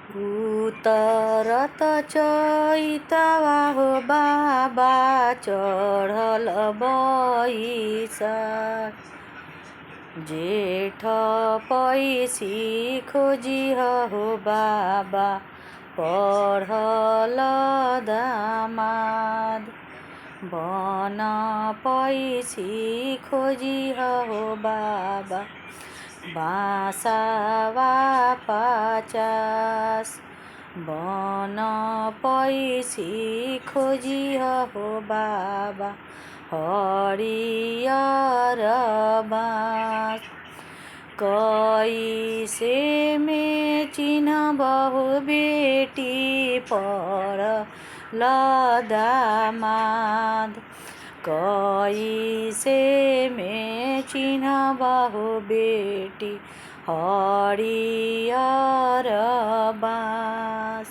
उतरत चैतवा हो बाबा चढ़ल बैसाख। जेठ पैसी खोजिह हो बाबा पढ़ल दामाद। बन पैसी खोजिह हो बाबा बासावा 50। बन पैसी खोजिह हो बाबा हरियर बाँस। कैसे में चिन्हबहु बेटी पढ़ल दामाद। कैसे में चिन्हबहु बेटी हरियर बाँस।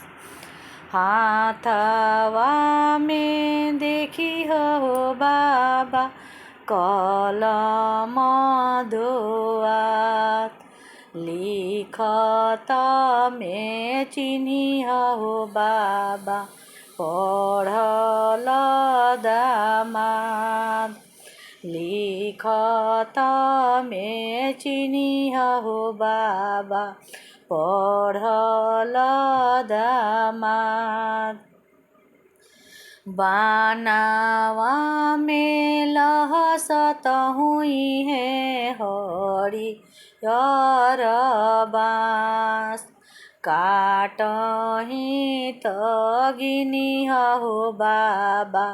हाथवा में देखिह हो बाबा कलम दोआत। लिखत में चिन्हिह हो बाबा पढ़ल दामाद। लिखत में चिन्हिह हो बाबा पढ़ल दामाद। बानावा में लहसत हुई है हरियर बाँस। काटहि त गिनिह हो बाबा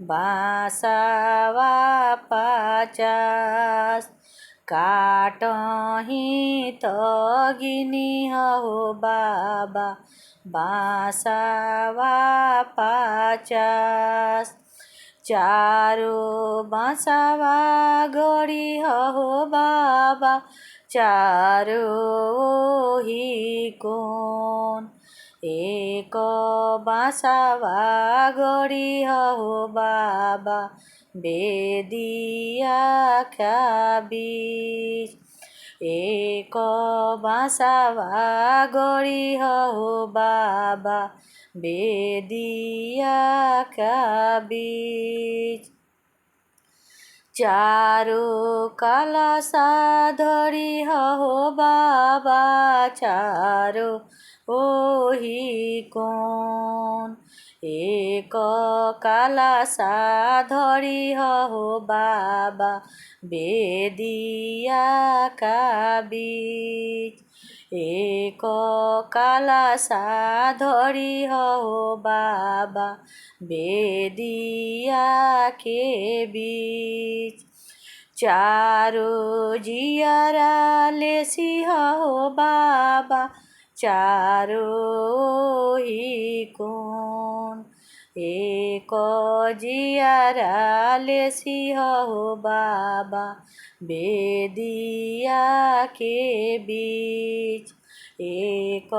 बासावा 50। काटहि त गिनिह हो बाबा बासावा 50। चारो बासावा गढ़िह हो बाबा चारो ओही कोन। एक बासावा गढ़िह हो बाबा बेदिया का बीच। एक बासावा गढ़िह हो बाबा बेदिया का बीच। चारो कलशा धरिह हो बाबा चारो ओही कोन। एक कलशा धरिह हो बाबा बेदिया का बीच। एक कलशा धरिह हो बाबा बेदिया के बीच। चारो जियरा लेसिह हो बाबा चारो ओही कोन। एक जियरा लेसिह हो बाबा बेदिया के बीच। एक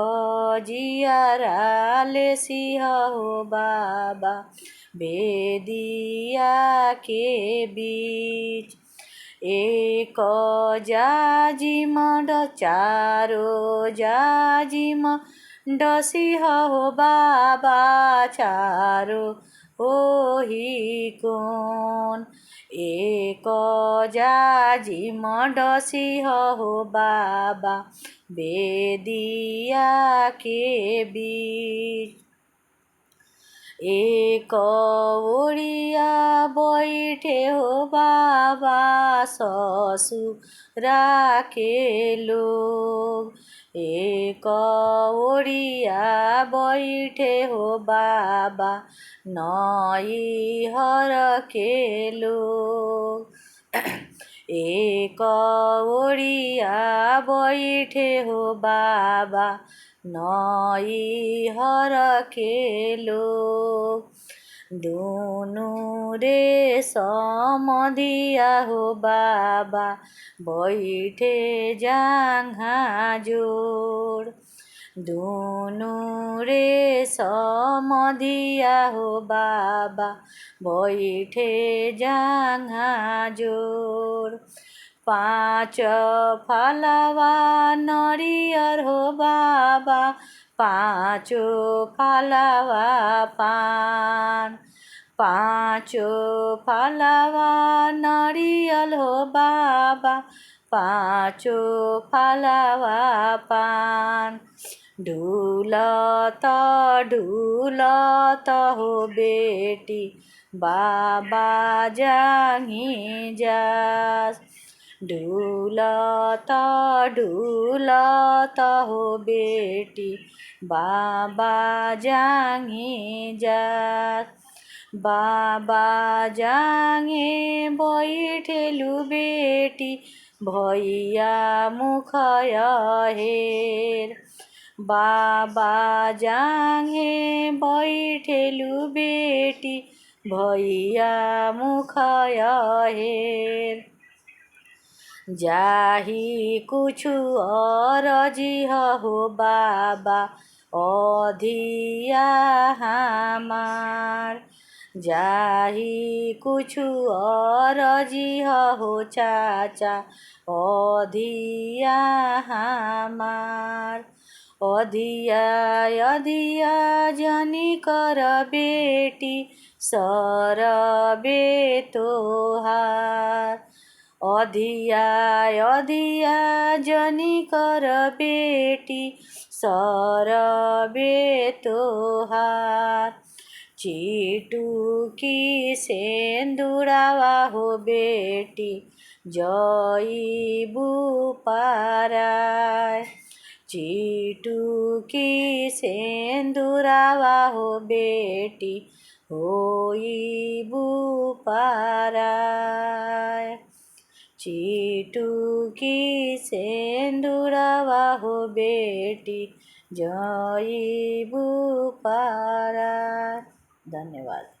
जियरा लेसिह हो बाबा बेदिया के बीच। एक जाजिम चारो जाजिम डसिह हो बाबा चारो ओही कोन। एक जाजिम डसिह हो बाबा बेदिया के बीच। एक ओरिया बैठे हो बाबा ससुरा के लोग। एक ओरिया बैठे हो बाबा नैहर के लोग। एक ओरिया बैठे हो बाबा नैहर के लोग। दुनु रे समधिया हो बाबा बैठे जांघा जोड़। दुनु रे समधिया हो बाबा बैठे जांघा जोड़। 5 फलवा नरियर हो बाबा पाँचो फलवा पान, पाँचो फलवा नरियल हो बाबा, पाँचो फलवा पान। ढुलत ढुलत हो बेटी, बाबा जांघी जास। ढुलत ढुलत हो बेटी, बाबा जांघी जास। बाबा जांघे बैठेलु बेटी, भैया मुख हेर। बाबा जांघे बैठेलु बेटी, भैया मुख हेर। जाही कुछु अरजी हो बाबा, अधिया हमार। जाही कुछु अरजी हो चाचा, अधिया हमार। अधिया अधिया जनी कर बेटी, सरबे तोहार। अधिया अधिया जनी कर बेटी, सरबे तोहार। चिटुकी सेंदुरावा हो बेटी, जईबू पाराय। चिटुकी सेंदुरावा हो बेटी, होईबू पाराय। चिटुकी सेंदुरावा हो बेटी, जईबू पाराय। धन्यवाद।